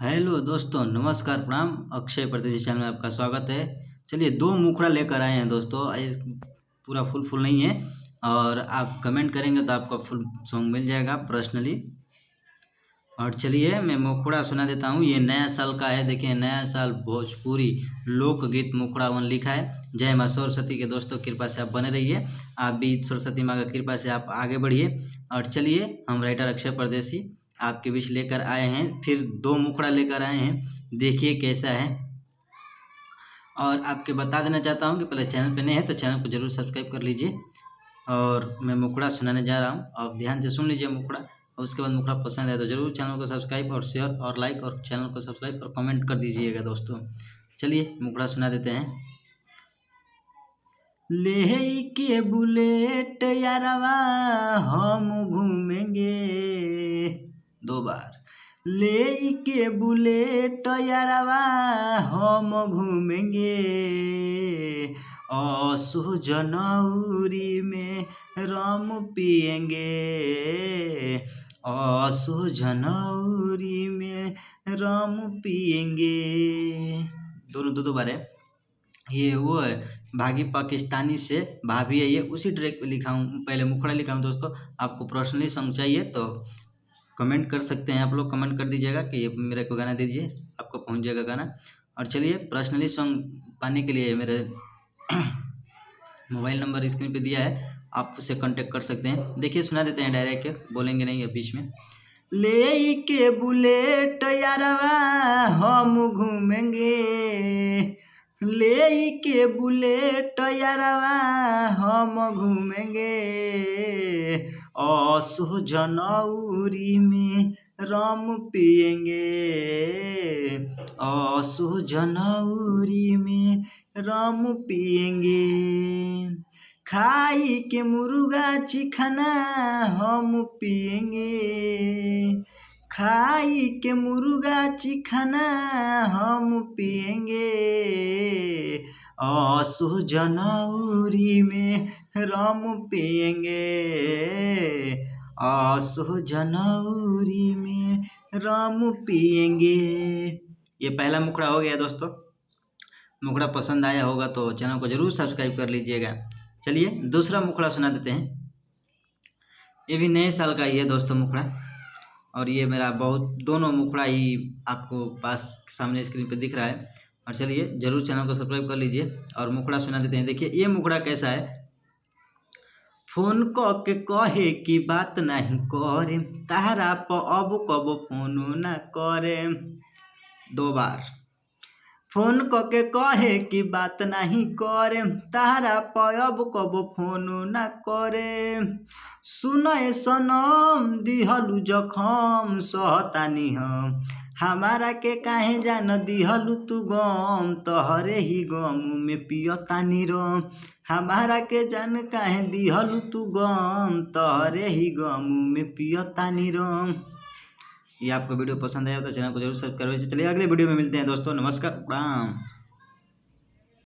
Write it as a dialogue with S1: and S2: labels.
S1: Hello दोस्तों, नमस्कार, प्रणाम। अक्षय परदेशी चैनल में आपका स्वागत है। चलिए, दो मुखड़ा लेकर आए हैं दोस्तों। पूरा फुल नहीं है, और आप कमेंट करेंगे तो आपको फुल सॉन्ग मिल जाएगा पर्सनली। और चलिए, मैं मुखड़ा सुना देता हूँ। ये नया साल का है। देखिए, नया साल भोजपुरी लोकगीत मुखड़ा वन लिखा है। जय माँ सरस्वती के दोस्तों, कृपा से आप बने रहिए। आप भी सरस्वती माँ की कृपा से आप आगे बढ़िए। और चलिए, हम राइटर अक्षय परदेशी आपके बीच लेकर आए हैं। फिर दो मुखड़ा लेकर आए हैं, देखिए कैसा है। और आपके बता देना चाहता हूँ कि पहले चैनल पे नए हैं तो चैनल को जरूर सब्सक्राइब कर लीजिए। और मैं मुखड़ा सुनाने जा रहा हूँ, आप ध्यान से सुन लीजिए मुखड़ा। और उसके बाद मुखड़ा पसंद आए तो जरूर चैनल को सब्सक्राइब और शेयर और लाइक, और चैनल को सब्सक्राइब और कमेंट कर दीजिएगा दोस्तों। चलिए, मुखड़ा सुना देते हैं। ले के बुलेट यारवा हम घूमेंगे, दो बार। ले के बुलेट यारवा हम घूमेंगे, असो जनवरी में रम पिएंगे, असो जनवरी में रम पिएंगे। दोनों दो बार है। ये वो है, भागी पाकिस्तानी से भाभी है, ये उसी ट्रैक पे लिखा हूँ। पहले मुखड़ा लिखा हूँ दोस्तों। आपको पर्सनली सॉन्ग चाहिए तो कमेंट कर सकते हैं। आप लोग कमेंट कर दीजिएगा कि ये मेरे को गाना दीजिए, आपको पहुँच जाएगा गाना। और चलिए, पर्सनली सॉन्ग पाने के लिए मेरे मोबाइल नंबर स्क्रीन पे दिया है, आप उससे कांटेक्ट कर सकते हैं। देखिए, सुना देते हैं डायरेक्ट, बोलेंगे नहीं है बीच में। ले के बुलेट यारवा हम घूमेंगे, ले के बुलेट यारवा हम घूमेंगे, असो जनवरी में रम पिएंगे, असो जनवरी में रम पिएंगे। खाई के मुर्गा चिकना हम पिएंगे, खाई के मुर्गा चिकना हम पिएंगे, असो जनवरी में रम पिएंगे, असो जनवरी में रम पिएंगे। ये पहला मुखड़ा हो गया दोस्तों। मुखड़ा पसंद आया होगा तो चैनल को जरूर सब्सक्राइब कर लीजिएगा। चलिए, दूसरा मुखड़ा सुना देते हैं। ये भी नए साल का ही है दोस्तों मुखड़ा। और ये मेरा दोनों मुखड़ा ही आपको पास सामने स्क्रीन पे दिख रहा है। और चलिए, जरूर चैनल को सब्सक्राइब कर लीजिए और मुखड़ा सुना देते हैं। देखिए, ये मुखड़ा कैसा है। फोन क के कहे की बात नहीं करे, तारा प अब कब फोन ना करे, दो बार। फोन क के कहे की बात नहीं करे, तारा पयब कब फोन ना करे, सुनए सनम दिहलु जखम सहतानी हम, हमारा के काहे जान दिहलु तू गम, तहरे ही गम में पियतानी रम, हमारा के जान काहे दिहलु तू गम, तहरे ही गम में पियतानी रम। ये आपको वीडियो पसंद आया तो चैनल को जरूर सब्सक्राइब करिए। चलिए, अगले वीडियो में मिलते हैं दोस्तों। नमस्कार, प्रणाम।